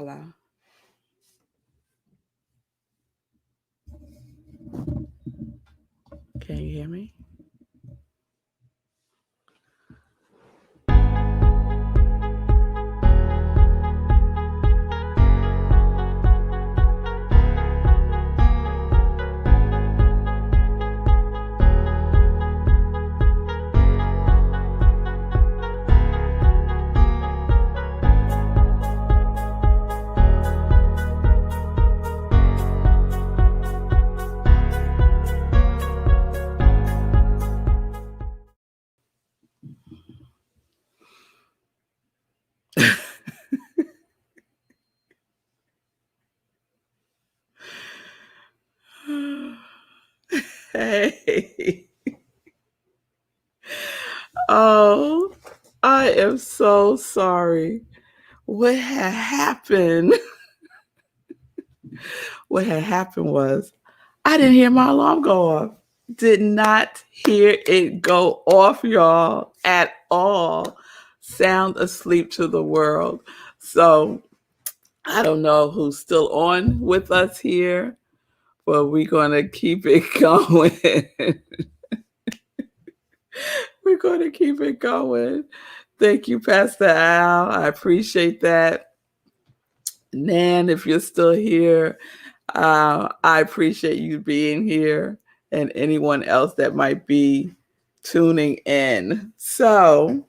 Hello. Can you hear me? Hey. Oh, I am so sorry. What had happened? What had happened was I didn't hear my alarm go off. Did not hear it go off, y'all, at all. Sound asleep to the world. So I don't know who's still on with us here, but we're going to keep it going. We're going to keep it going. Thank you, Pastor Al. I appreciate that. Nan, if you're still here, I appreciate you being here and anyone else that might be tuning in. So,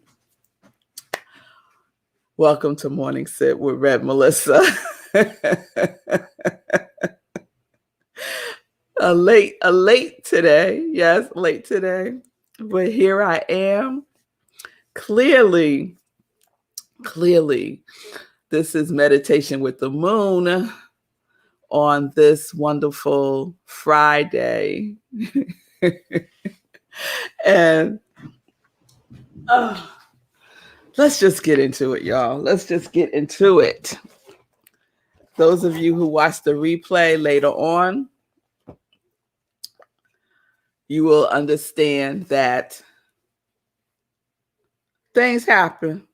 welcome to Morning Sip with Red Melissa. a late today. Yes, late today. But here I am. Clearly, this is Meditation with the Moon on this wonderful Friday. And let's just get into it, y'all. Let's just get into it. Those of you who watch the replay later on, you will understand that things happen.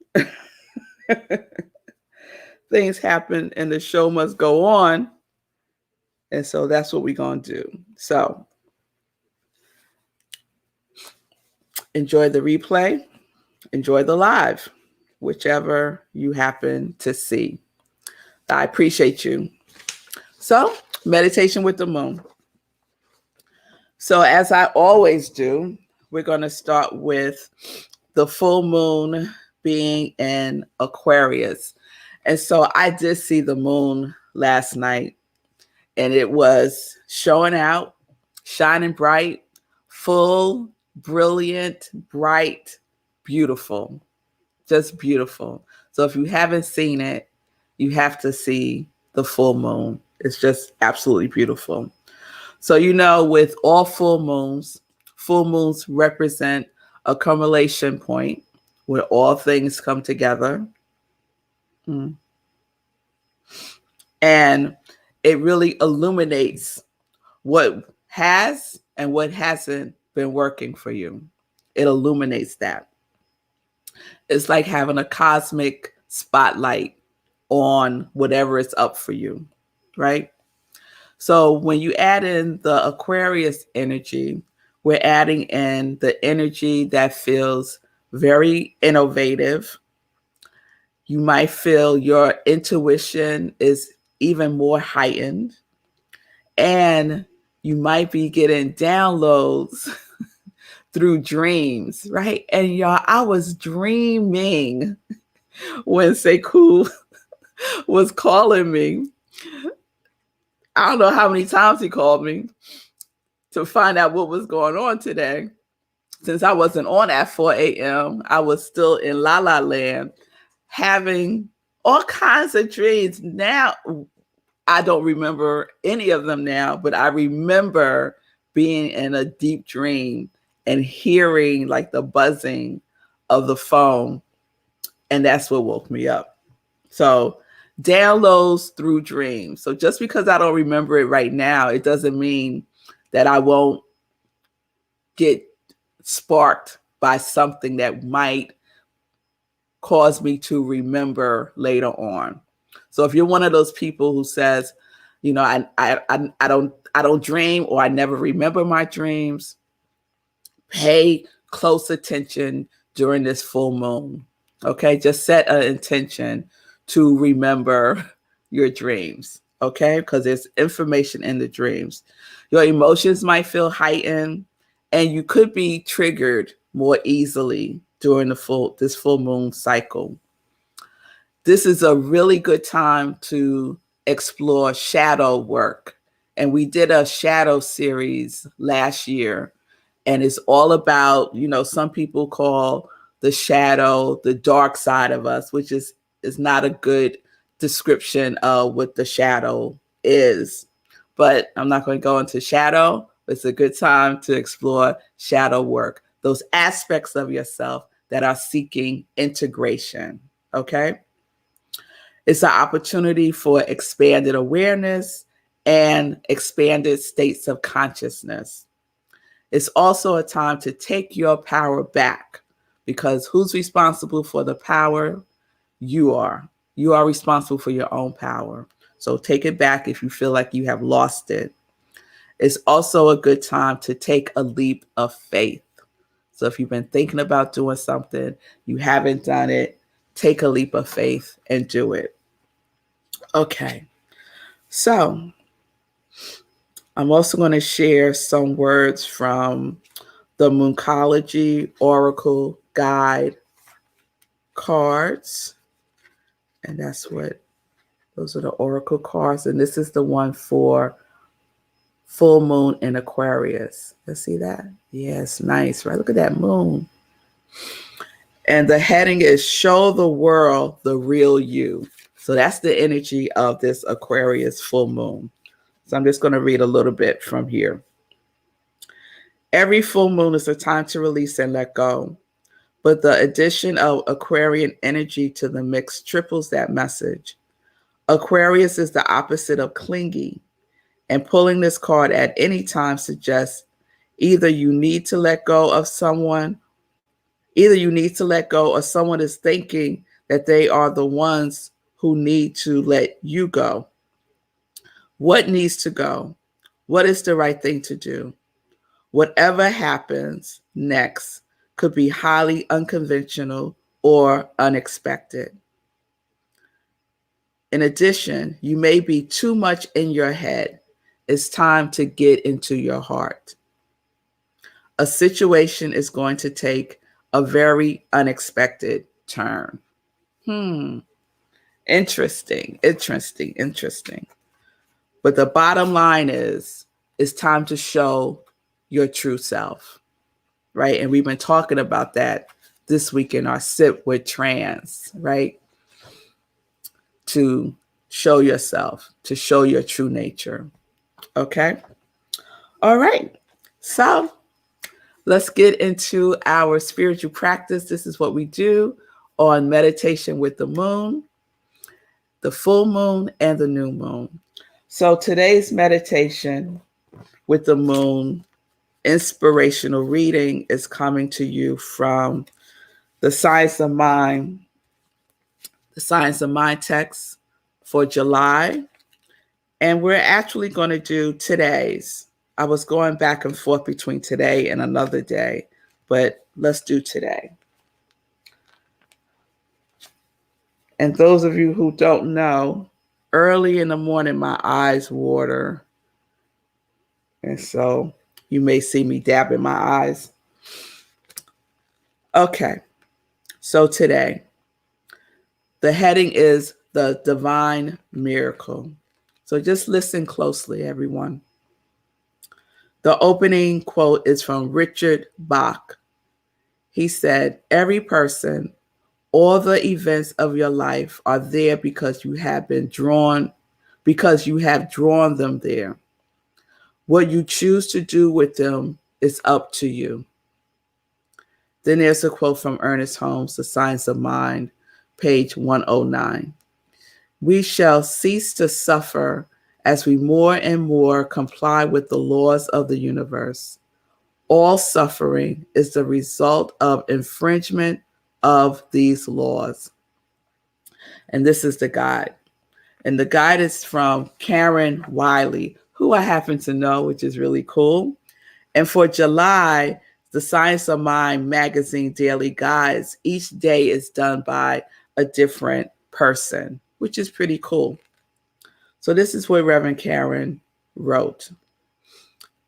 Things happen and the show must go on. And so that's what we're going to do. So enjoy the replay, enjoy the live, whichever you happen to see. I appreciate you. So, meditation with the moon. So as I always do, we're going to start with the full moon being in Aquarius. And so I did see the moon last night, and it was showing out, shining bright, full, brilliant, bright, beautiful, just beautiful. So if you haven't seen it, you have to see the full moon. It's just absolutely beautiful. So, with all full moons represent a accumulation point where all things come together. And it really illuminates what has and what hasn't been working for you. It illuminates that. It's like having a cosmic spotlight on whatever is up for you, right? So when you add in the Aquarius energy, we're adding in the energy that feels very innovative. You might feel your intuition is even more heightened, and you might be getting downloads through dreams, right? And y'all, I was dreaming when Sekou was calling me. I don't know how many times he called me to find out what was going on today. Since I wasn't on at 4 a.m., I was still in La La Land having all kinds of dreams. Now, I don't remember any of them now, but I remember being in a deep dream and hearing like the buzzing of the phone. And that's what woke me up. So downloads through dreams. So just because I don't remember it right now, it doesn't mean that I won't get sparked by something that might cause me to remember later on. So if you're one of those people who says, I don't dream, or I never remember my dreams, pay close attention during this full moon. Okay, just set an intention to remember your dreams. Okay, because there's information in the dreams. Your emotions might feel heightened, and you could be triggered more easily during this full moon cycle. This is a really good time to explore shadow work. And we did a shadow series last year, and it's all about, some people call the shadow the dark side of us, which is not a good description of what the shadow is. But I'm not going to go into shadow. It's a good time to explore shadow work, those aspects of yourself that are seeking integration. Okay. It's an opportunity for expanded awareness and expanded states of consciousness. It's also a time to take your power back, because who's responsible for the power? You are. You are responsible for your own power. So take it back if you feel like you have lost it. It's also a good time to take a leap of faith. So if you've been thinking about doing something, you haven't done it, take a leap of faith and do it. Okay. So I'm also going to share some words from the Mooncology Oracle Guide cards. And those are the Oracle cards. And this is the one for full moon in Aquarius. Let's see that? Yes, nice, right? Look at that moon. And the heading is Show the World the Real You. So that's the energy of this Aquarius full moon. So I'm just going to read a little bit from here. Every full moon is a time to release and let go. But the addition of Aquarian energy to the mix triples that message. Aquarius is the opposite of clingy, and pulling this card at any time suggests either you need to let go or someone is thinking that they are the ones who need to let you go. What needs to go? What is the right thing to do? Whatever happens next could be highly unconventional or unexpected. In addition, you may be too much in your head. It's time to get into your heart. A situation is going to take a very unexpected turn. Interesting. But the bottom line is, it's time to show your true self, right? And we've been talking about that this week in our Sip with Trans, right? To show yourself, to show your true nature. Okay? All right. So let's get into our spiritual practice. This is what we do on Meditation with the Moon, the full moon, and the new moon. So today's meditation with the moon inspirational reading is coming to you from the Science of Mind text for July. And we're actually going to do today's. I was going back and forth between today and another day, but let's do today. And those of you who don't know, early in the morning, my eyes water. And so you may see me dabbing my eyes. Okay. So today, the heading is the divine miracle. So just listen closely, everyone. The opening quote is from Richard Bach. He said, "Every person, all the events of your life are there because you have drawn them there. What you choose to do with them is up to you." Then there's a quote from Ernest Holmes, The Science of Mind, page 109. "We shall cease to suffer as we more and more comply with the laws of the universe. All suffering is the result of infringement of these laws." And this is the guide. And the guide is from Karen Wiley, who I happen to know, which is really cool. And for July, the Science of Mind magazine daily guides, each day is done by a different person, which is pretty cool. So this is what Reverend Karen wrote.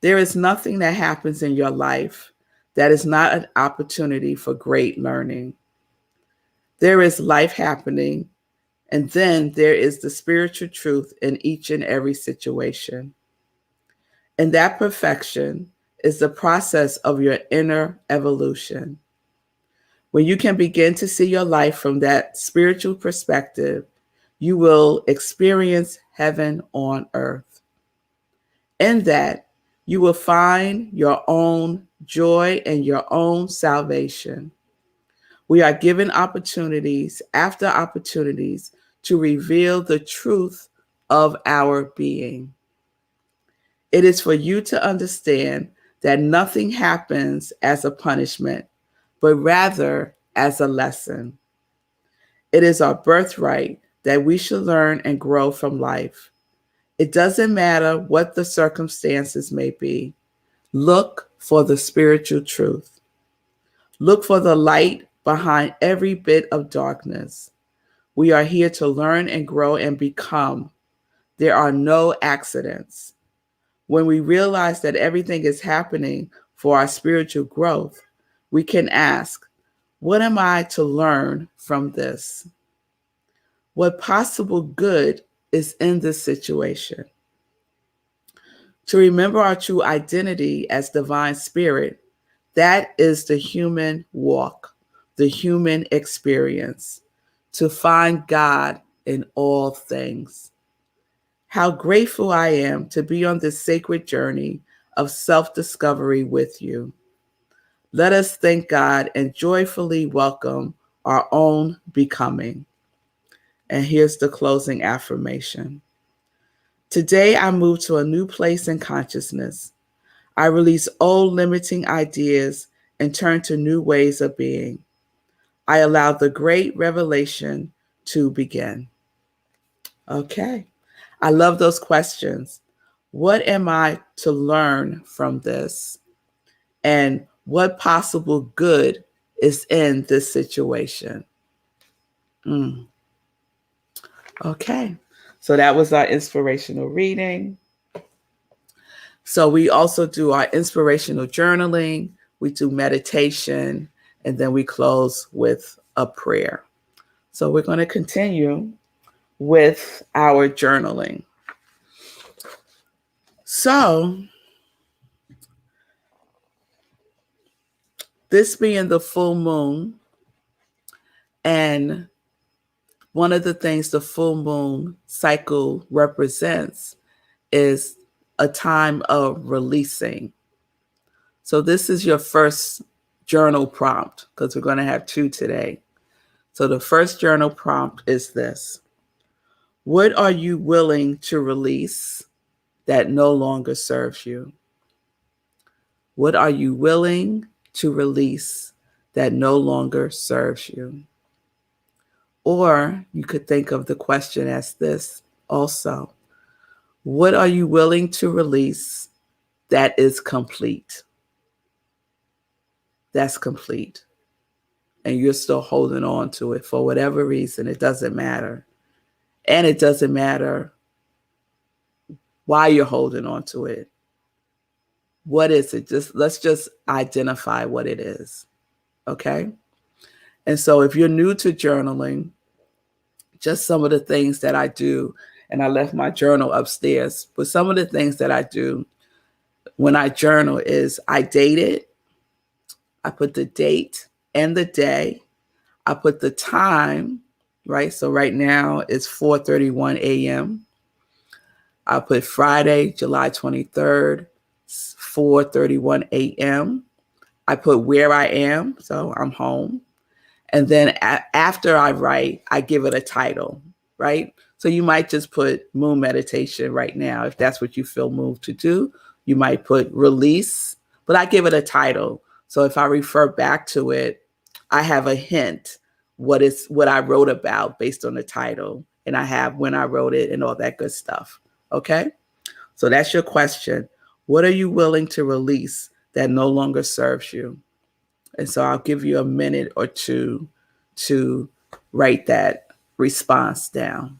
There is nothing that happens in your life that is not an opportunity for great learning. There is life happening, and then there is the spiritual truth in each and every situation. And that perfection is the process of your inner evolution. When you can begin to see your life from that spiritual perspective, you will experience heaven on earth. In that, you will find your own joy and your own salvation. We are given opportunities after opportunities to reveal the truth of our being. It is for you to understand that nothing happens as a punishment, but rather as a lesson. It is our birthright that we should learn and grow from life. It doesn't matter what the circumstances may be. Look for the spiritual truth. Look for the light behind every bit of darkness. We are here to learn and grow and become. There are no accidents. When we realize that everything is happening for our spiritual growth, we can ask, what am I to learn from this? What possible good is in this situation? To remember our true identity as divine spirit, that is the human walk, the human experience, to find God in all things. How grateful I am to be on this sacred journey of self-discovery with you. Let us thank God and joyfully welcome our own becoming. And here's the closing affirmation. Today, I move to a new place in consciousness. I release old limiting ideas and turn to new ways of being. I allow the great revelation to begin. Okay. I love those questions. What am I to learn from this? And what possible good is in this situation? Okay. So that was our inspirational reading. So we also do our inspirational journaling, we do meditation, and then we close with a prayer. So we're going to continue with our journaling. So this being the full moon, and one of the things the full moon cycle represents is a time of releasing. So this is your first journal prompt, because we're going to have two today. So the first journal prompt is this. What are you willing to release that no longer serves you? What are you willing to release that no longer serves you? Or you could think of the question as this also. What are you willing to release that is complete? That's complete. And you're still holding on to it for whatever reason. It doesn't matter. And it doesn't matter why you're holding on to it. What is it? Let's just identify what it is. Okay? And so if you're new to journaling, just some of the things that I do, and I left my journal upstairs, but some of the things that I do when I journal is I date it. I put the date and the day. I put the time, right? So right now it's 4:31 a.m. I put Friday, July 23rd, 4:31 a.m. I put where I am, so I'm home. And then after I write, I give it a title, right? So you might just put moon meditation right now. If that's what you feel moved to do, you might put release, but I give it a title. So if I refer back to it, I have a hint what I wrote about based on the title. and I have when I wrote it and all that good stuff. Okay? So that's your question. What are you willing to release that no longer serves you? And so I'll give you a minute or two to write that response down.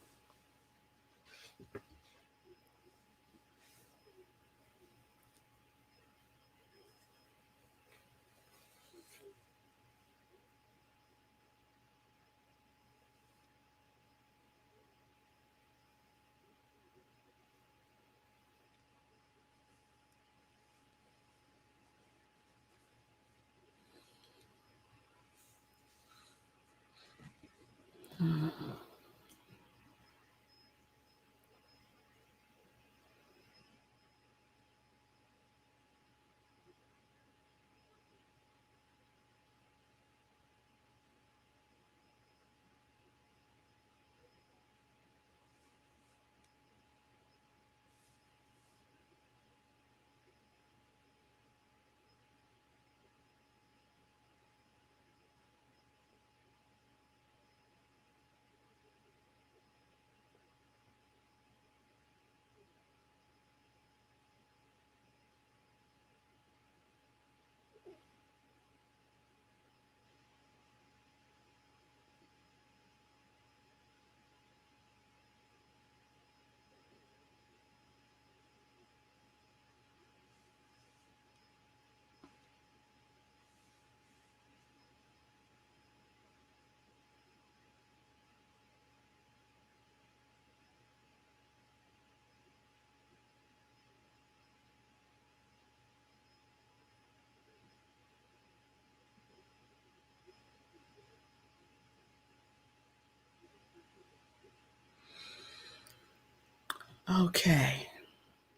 Okay.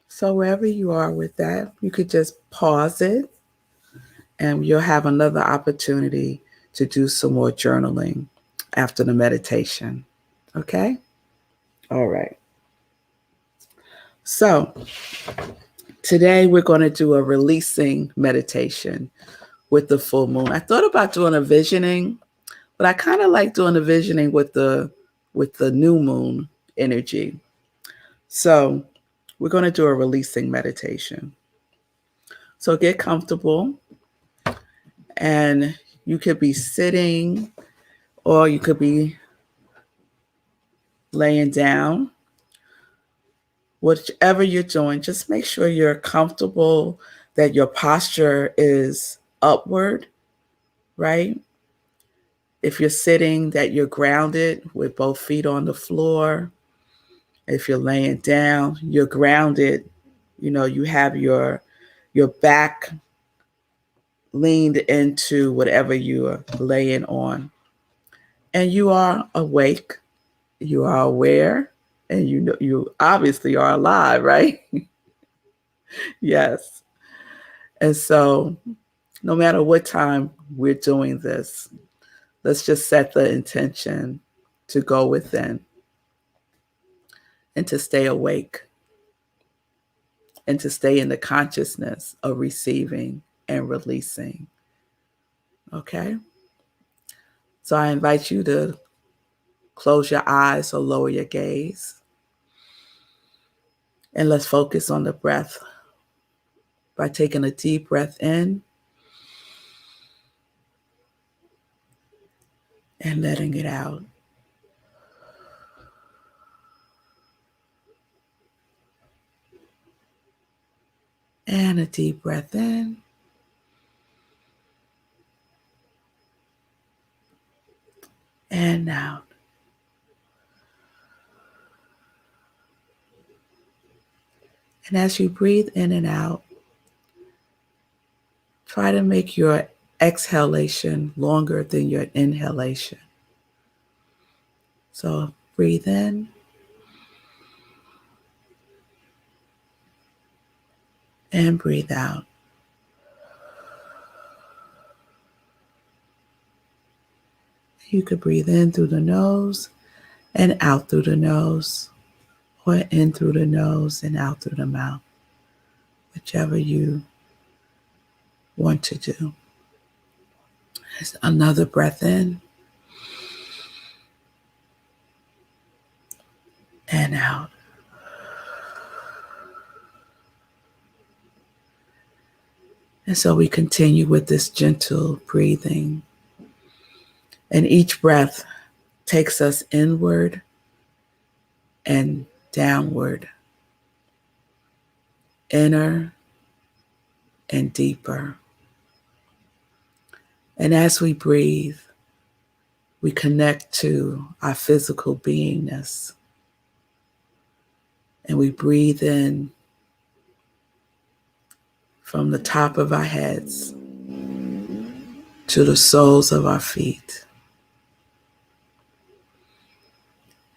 So wherever you are with that, you could just pause it and you'll have another opportunity to do some more journaling after the meditation. Okay? All right. So today we're going to do a releasing meditation with the full moon. I thought about doing a visioning, but I kind of like doing the visioning with the new moon energy. So we're going to do a releasing meditation. So get comfortable, and you could be sitting or you could be laying down. Whichever you're doing, just make sure you're comfortable, that your posture is upward, right? If you're sitting, that you're grounded with both feet on the floor. If you're laying down, you're grounded. You know, you have your back leaned into whatever you are laying on. And you are awake, you are aware, and you know you obviously are alive, right? Yes. And so no matter what time we're doing this, let's just set the intention to go within and to stay awake and to stay in the consciousness of receiving and releasing. Okay? So I invite you to close your eyes or lower your gaze. And let's focus on the breath by taking a deep breath in and letting it out. And a deep breath in. And out. And as you breathe in and out, try to make your exhalation longer than your inhalation. So breathe in and breathe out. You could breathe in through the nose and out through the nose, or in through the nose and out through the mouth, whichever you want to do. Another breath in and out. And so we continue with this gentle breathing. And each breath takes us inward and downward, inner and deeper. And as we breathe, we connect to our physical beingness. And we breathe in from the top of our heads to the soles of our feet.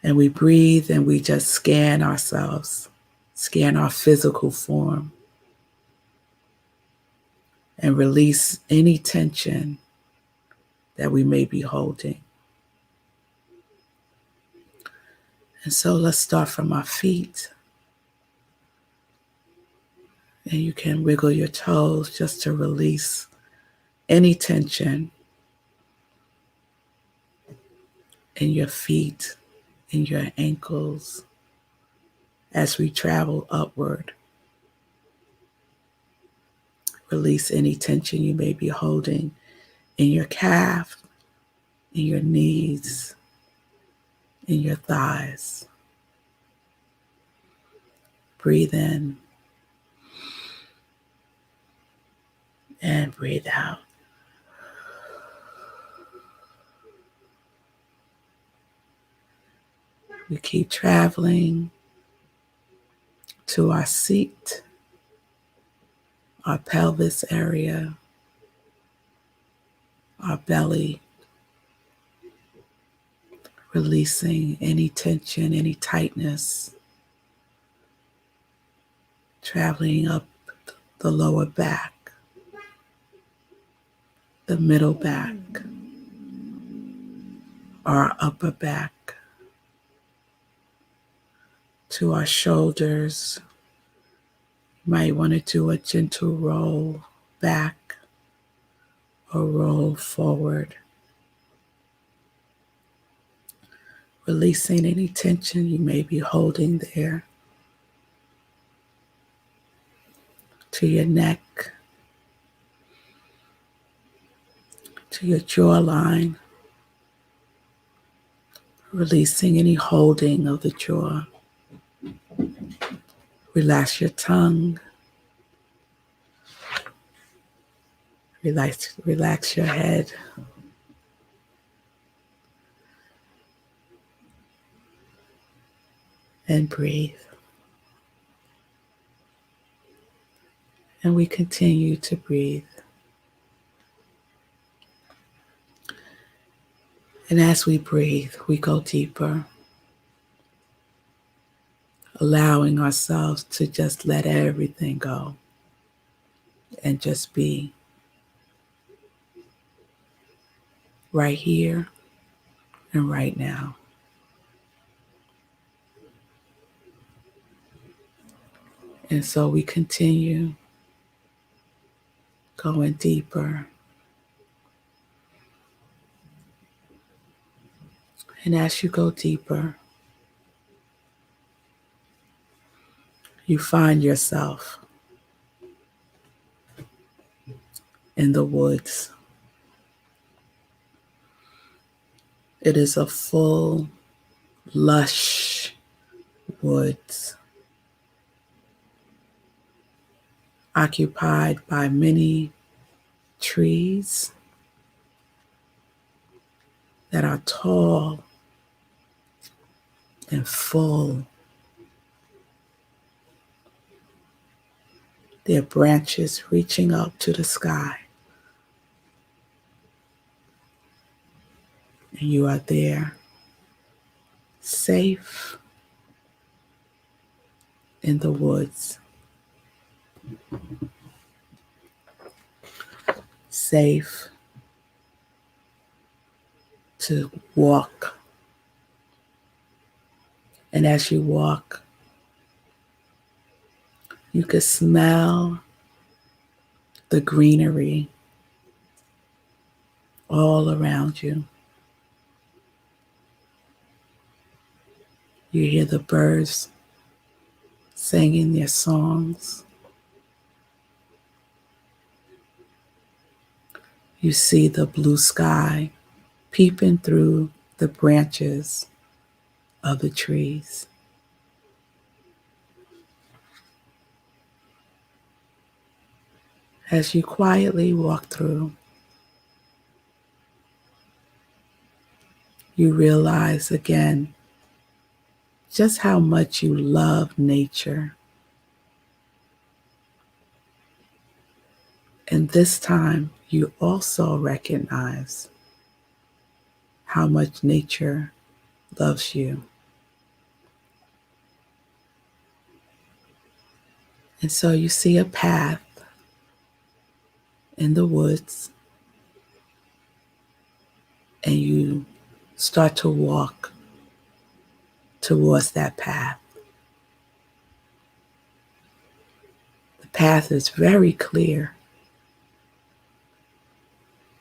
And we breathe and we just scan ourselves, scan our physical form, and release any tension that we may be holding. And so let's start from our feet. And you can wiggle your toes just to release any tension in your feet, in your ankles, as we travel upward. Release any tension you may be holding in your calf, in your knees, in your thighs. Breathe in and breathe out. We keep traveling to our seat, our pelvis area, our belly, releasing any tension, any tightness, traveling up the lower back, the middle back, our upper back, to our shoulders. You might want to do a gentle roll back or roll forward, releasing any tension you may be holding there, to your neck, to your jawline, releasing any holding of the jaw. Relax your tongue. Relax your head. And breathe. And we continue to breathe. And as we breathe, we go deeper, allowing ourselves to just let everything go and just be right here and right now. And so we continue going deeper. And as you go deeper, you find yourself in the woods. It is a full, lush woods, occupied by many trees that are tall and full. Their branches reaching up to the sky. And you are there, safe in the woods, safe to walk. And as you walk, you can smell the greenery all around you. You hear the birds singing their songs. You see the blue sky peeping through the branches of the trees. As you quietly walk through, you realize again just how much you love nature. And this time, you also recognize how much nature loves you. And so you see a path in the woods, and you start to walk towards that path. The path is very clear.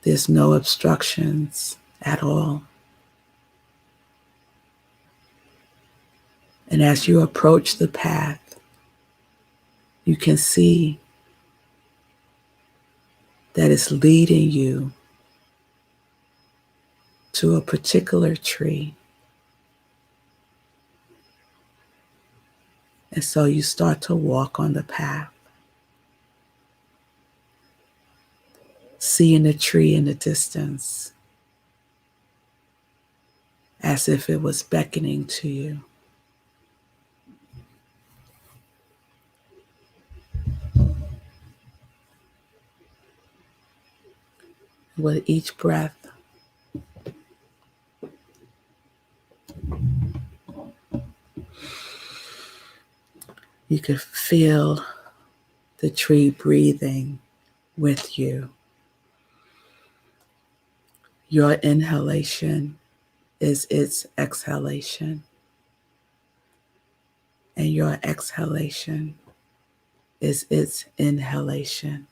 There's no obstructions at all. And as you approach the path, you can see that it's leading you to a particular tree. And so you start to walk on the path, seeing the tree in the distance as if it was beckoning to you. With each breath, you could feel the tree breathing with you. Your inhalation is its exhalation, and your exhalation is its inhalation.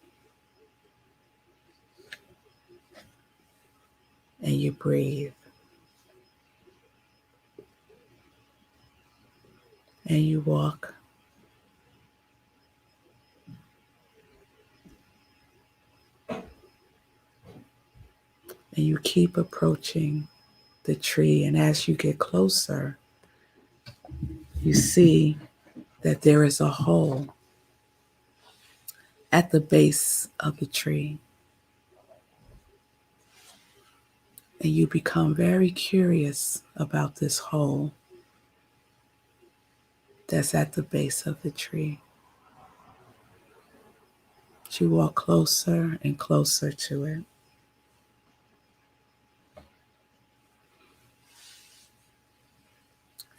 And you breathe, and you walk, and you keep approaching the tree. And as you get closer, you see that there is a hole at the base of the tree. And you become very curious about this hole that's at the base of the tree. You walk closer and closer to it.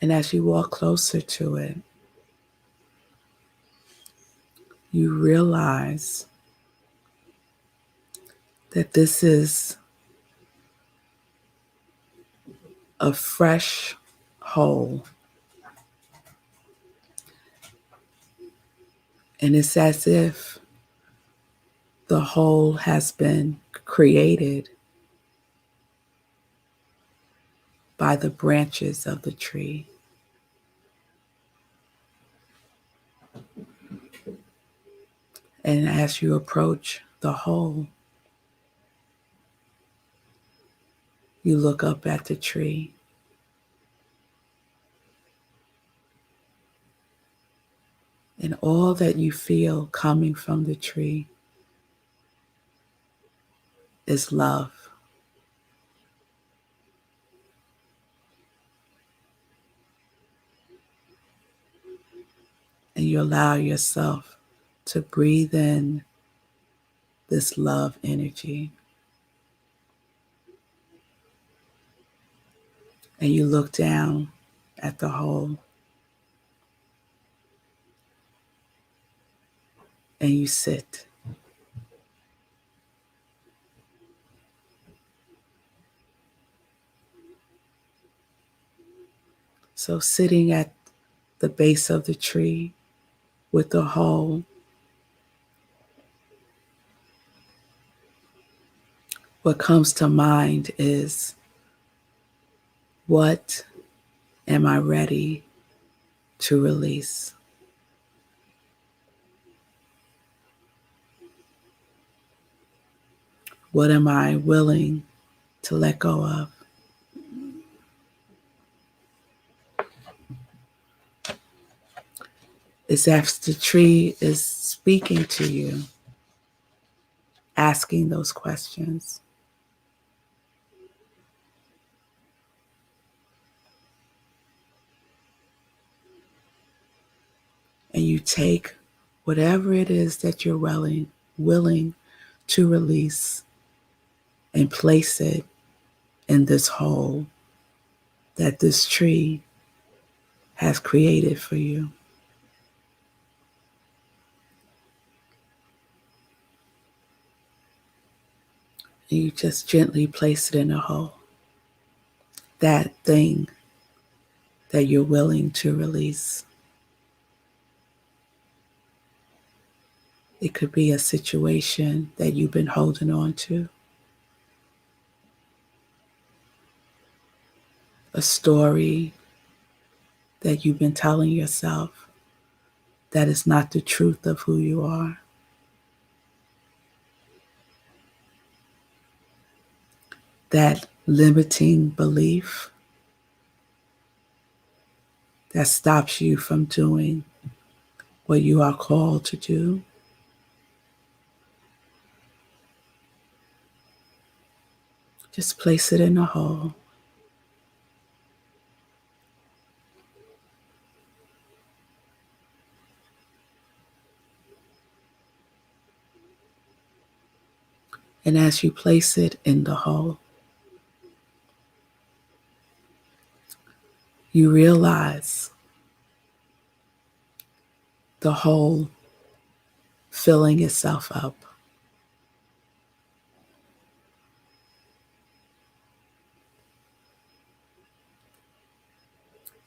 And as you walk closer to it, you realize that this is a fresh hole. And it's as if the hole has been created by the branches of the tree. And as you approach the hole, you look up at the tree. And all that you feel coming from the tree is love. And you allow yourself to breathe in this love energy. And you look down at the hole and you sit. So sitting at the base of the tree with the hole, what comes to mind is, what am I ready to release? What am I willing to let go of? It's as the tree is speaking to you, asking those questions. And you take whatever it is that you're willing to release and place it in this hole that this tree has created for you. And you just gently place it in a hole. That thing that you're willing to release. It could be a situation that you've been holding on to, a story that you've been telling yourself that is not the truth of who you are. That limiting belief that stops you from doing what you are called to do. Just place it in a hole. And as you place it in the hole, you realize the hole filling itself up.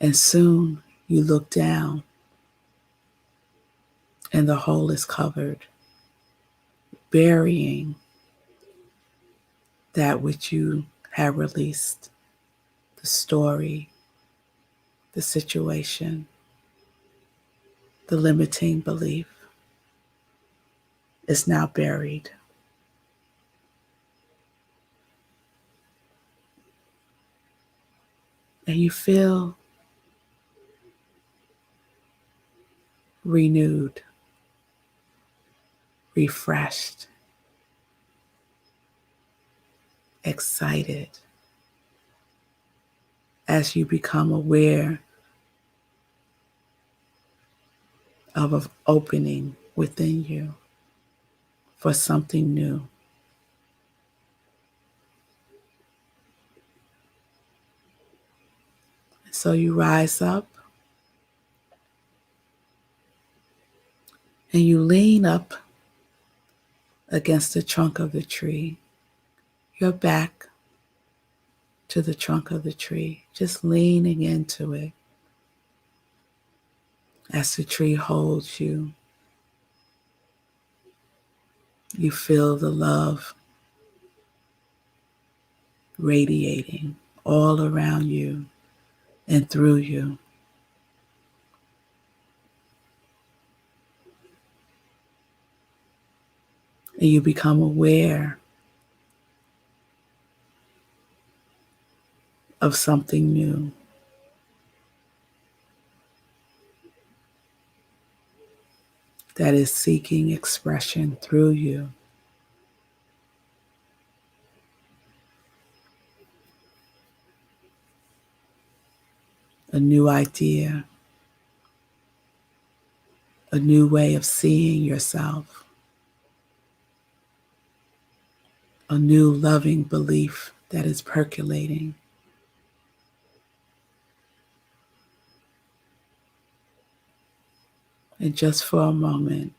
And soon you look down and the hole is covered, burying that which you have released, the story, the situation, the limiting belief is now buried. And you feel renewed, refreshed, excited as you become aware of an opening within you for something new. So you rise up and you lean up against the trunk of the tree, your back to the trunk of the tree, just leaning into it as the tree holds you. You feel the love radiating all around you and through you. And you become aware of something new. That is seeking expression through you. A new idea, a new way of seeing yourself, a new loving belief that is percolating. And just for a moment,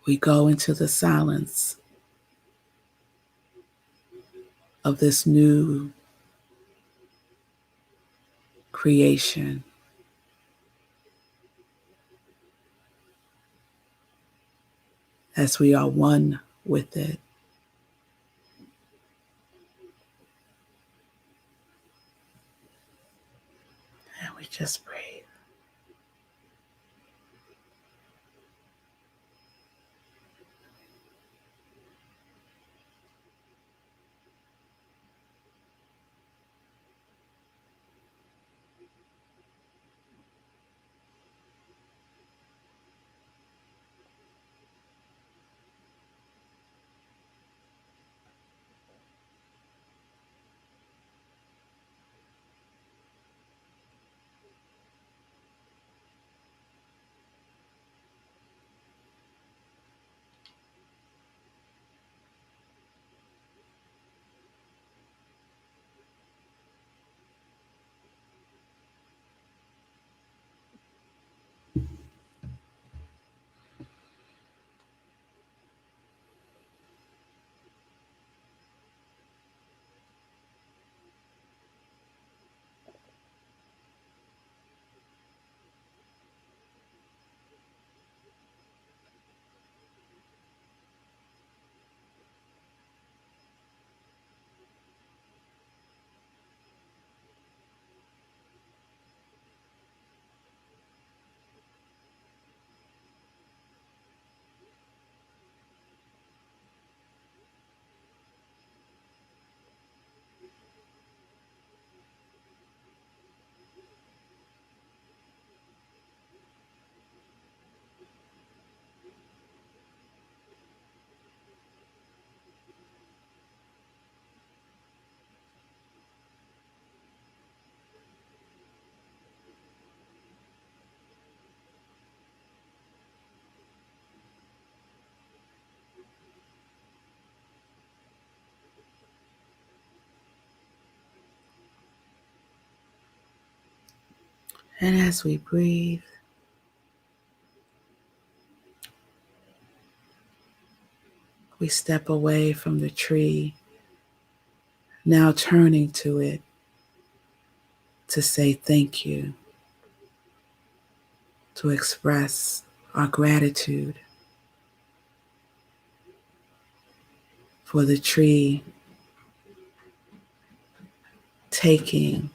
we go into the silence of this new creation. As we are one with it. And we Just breathe. And as we breathe, we step away from the tree, now turning to it to say thank you, to express our gratitude for the tree taking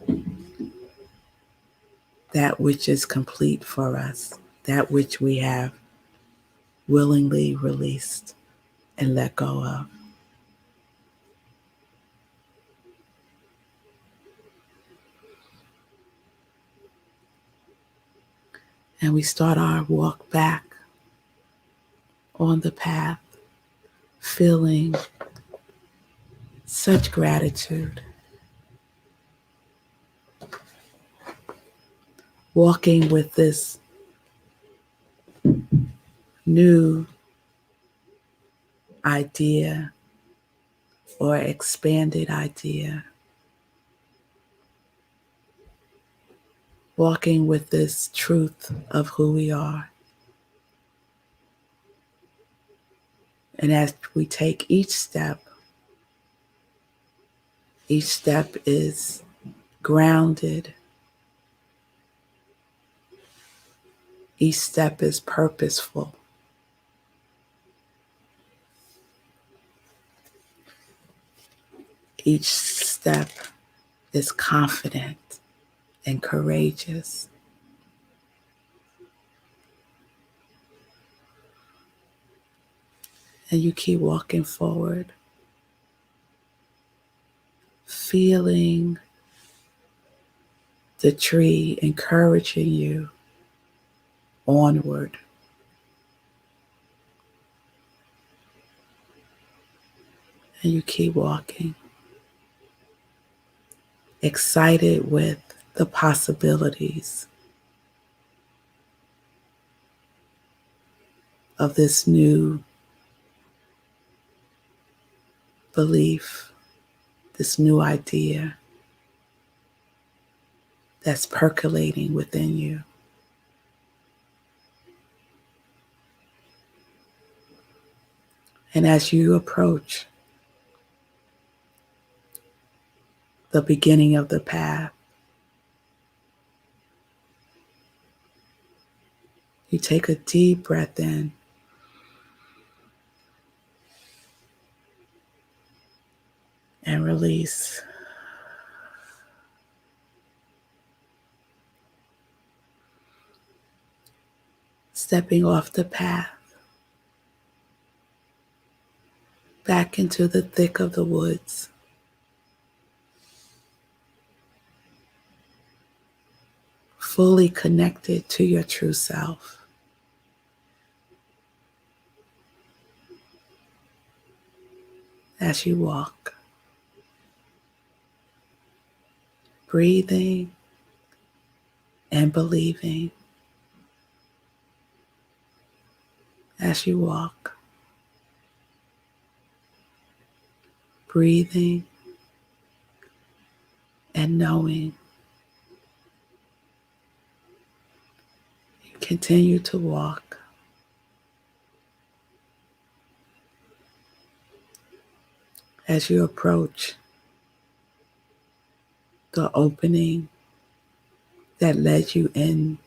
that which is complete for us, that which we have willingly released and let go of. And we start our walk back on the path, feeling such gratitude, walking with this new idea or expanded idea, walking with this truth of who we are. And as we take each step is grounded, each step is purposeful, each step is confident and courageous. And you keep walking forward, feeling the tree encouraging you onward. And you keep walking, excited with the possibilities of this new belief, this new idea that's percolating within you. And as you approach the beginning of the path, you take a deep breath in and release. stepping off the path back into the thick of the woods, fully connected to your true self. As you walk, breathing and believing. As you walk, breathing and knowing. You continue to walk as you approach the opening that led you in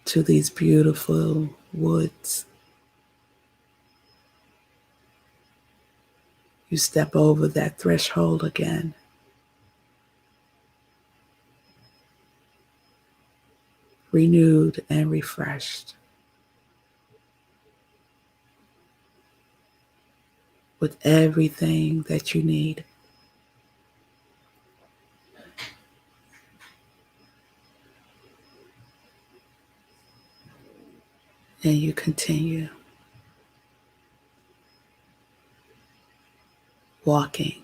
to these beautiful woods. You step over that threshold again, renewed and refreshed, with everything that you need. And you continue walking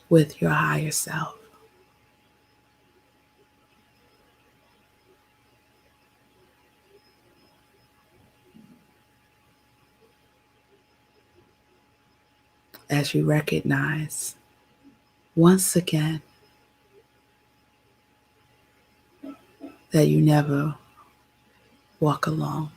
with your higher self. As you recognize once again that you never walk alone.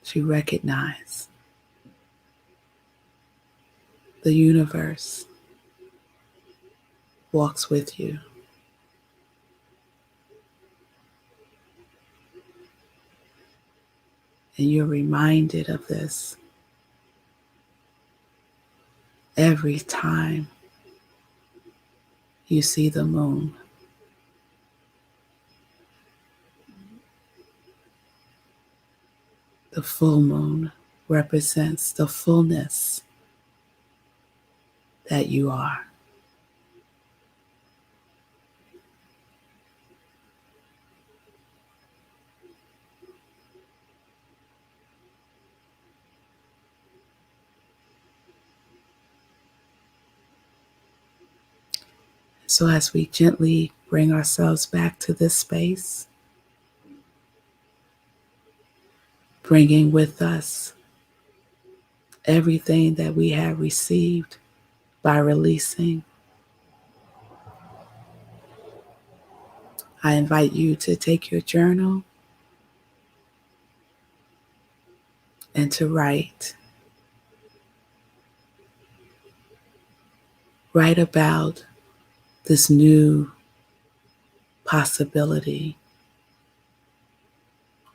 As you recognize the universe walks with you. And you're reminded of this every time you see the moon. The full moon represents the fullness that you are. So as we gently bring ourselves back to this space, bringing with us everything that we have received by releasing, I invite you to take your journal and to write. Write about this new possibility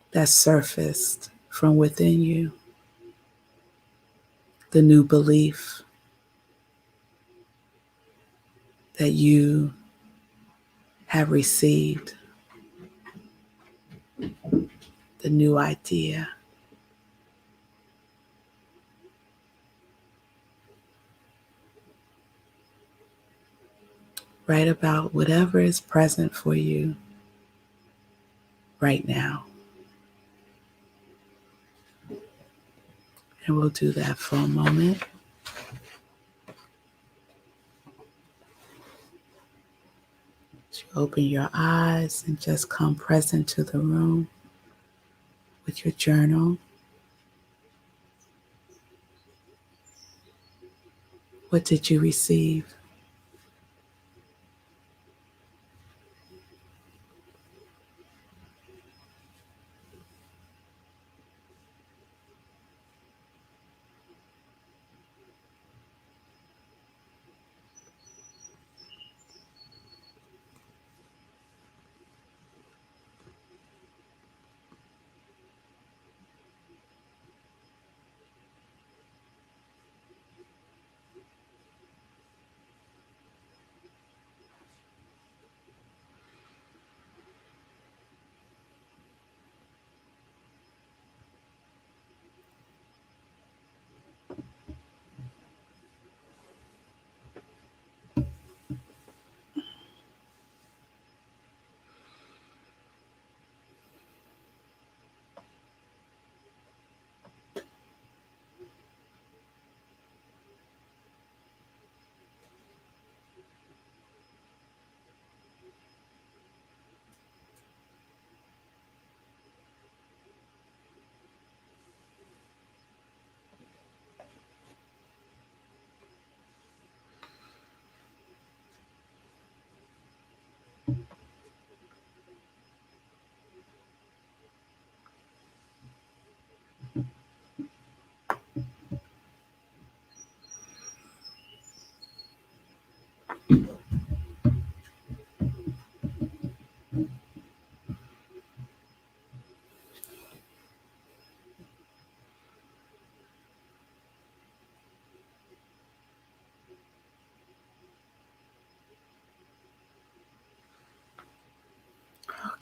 that surfaced from within you, the new belief that you have received, the new idea. Write about whatever is present for you right now. And we'll do that for a moment. As you open your eyes and just come present to the room with your journal. What did you receive?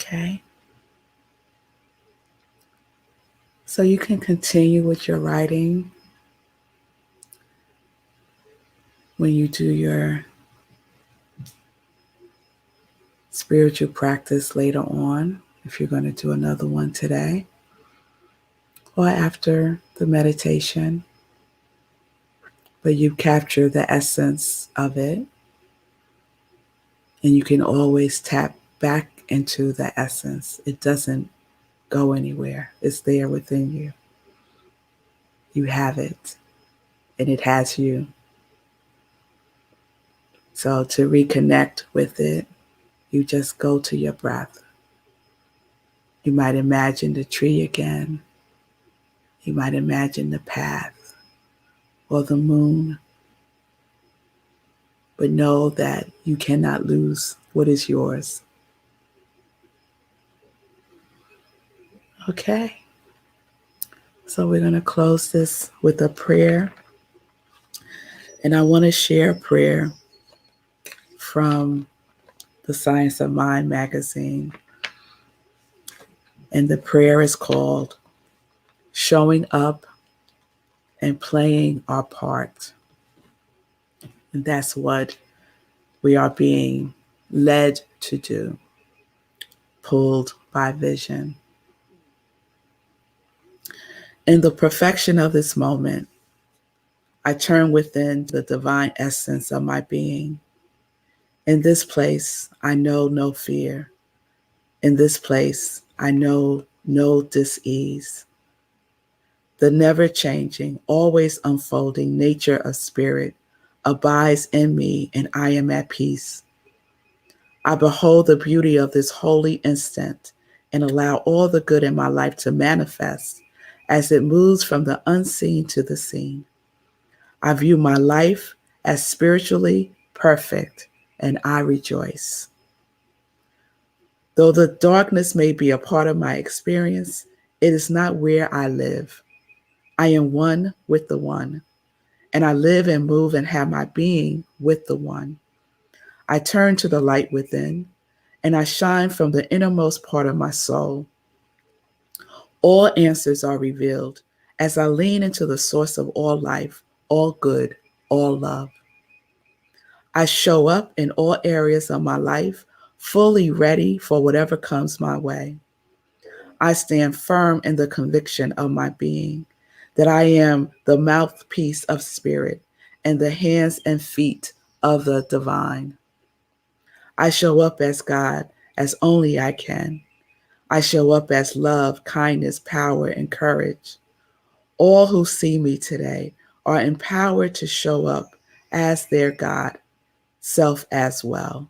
Okay. So you can continue with your writing when you do your spiritual practice later on, if you're going to do another one today, or after the meditation, but you capture the essence of it, and you can always tap back into the essence. It doesn't go anywhere, it's there within you. You have it, and it has you. So to reconnect with it, you just go to your breath. You might imagine the tree again. You might imagine the path or the moon, but know that you cannot lose what is yours. Okay, so we're going to close this with a prayer. And I want to share a prayer from the Science of Mind magazine. And the prayer is called Showing Up and Playing Our Part. And that's what we are being led to do, pulled by vision. In the perfection of this moment, I turn within the divine essence of my being. In this place, I know no fear. In this place, I know no dis-ease. The never changing, always unfolding nature of spirit abides in me, and I am at peace. I behold the beauty of this holy instant and allow all the good in my life to manifest as it moves from the unseen to the seen. I view my life as spiritually perfect, and I rejoice. Though the darkness may be a part of my experience, it is not where I live. I am one with the one, and I live and move and have my being with the one. I turn to the light within, and I shine from the innermost part of my soul. All answers are revealed as I lean into the source of all life, all good, all love. I show up in all areas of my life, fully ready for whatever comes my way. I stand firm in the conviction of my being that I am the mouthpiece of spirit and the hands and feet of the divine. I show up as God as only I can. I show up as love, kindness, power, and courage. All who see me today are empowered to show up as their God, self as well.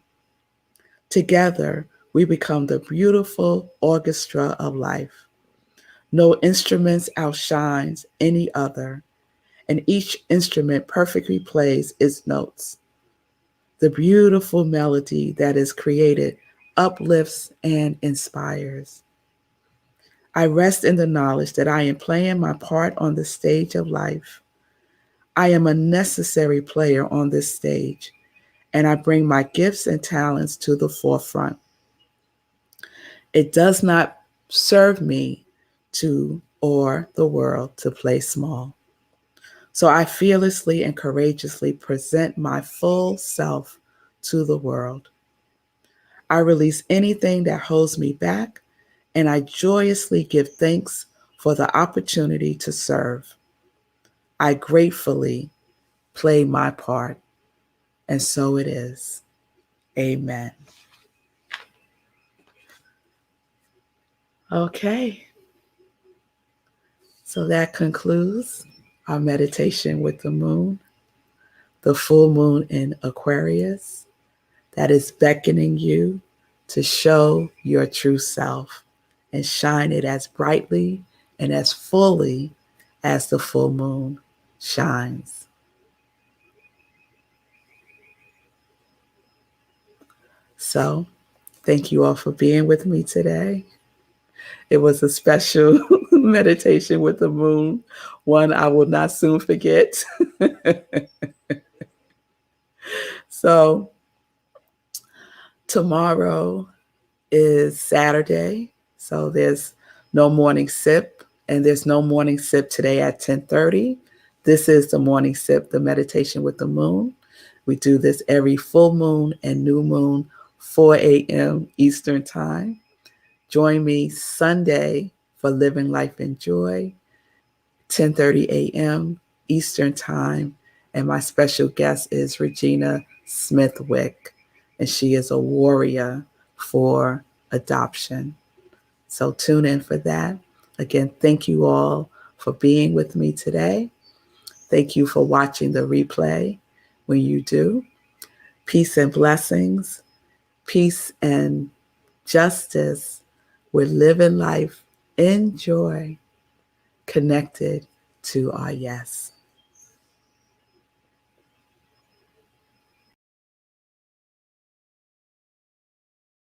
Together, we become the beautiful orchestra of life. No instruments outshines any other, and each instrument perfectly plays its notes. The beautiful melody that is created uplifts and inspires. I rest in the knowledge that I am playing my part on the stage of life. I am a necessary player on this stage, and I bring my gifts and talents to the forefront. It does not serve me to or the world to play small. So I fearlessly and courageously present my full self to the world. I release anything that holds me back, and I joyously give thanks for the opportunity to serve. I gratefully play my part, and so it is. Amen. Okay, so that concludes our meditation with the moon, the full moon in Aquarius, that is beckoning you to show your true self and shine it as brightly and as fully as the full moon shines. So, thank you all for being with me today. It was a special meditation with the moon, one I will not soon forget. So, tomorrow is Saturday, so there's no morning sip, and there's no morning sip today at 10:30. This is the morning sip, the meditation with the moon. We do this every full moon and new moon, 4 a.m. Eastern Time. Join me Sunday for Living Life in Joy, 10:30 a.m. Eastern Time. And my special guest is Regina Smithwick, and she is a warrior for adoption. So tune in for that. Again, thank you all for being with me today. Thank you for watching the replay when you do. Peace and blessings, peace and justice. We're living life in joy, connected to our yes.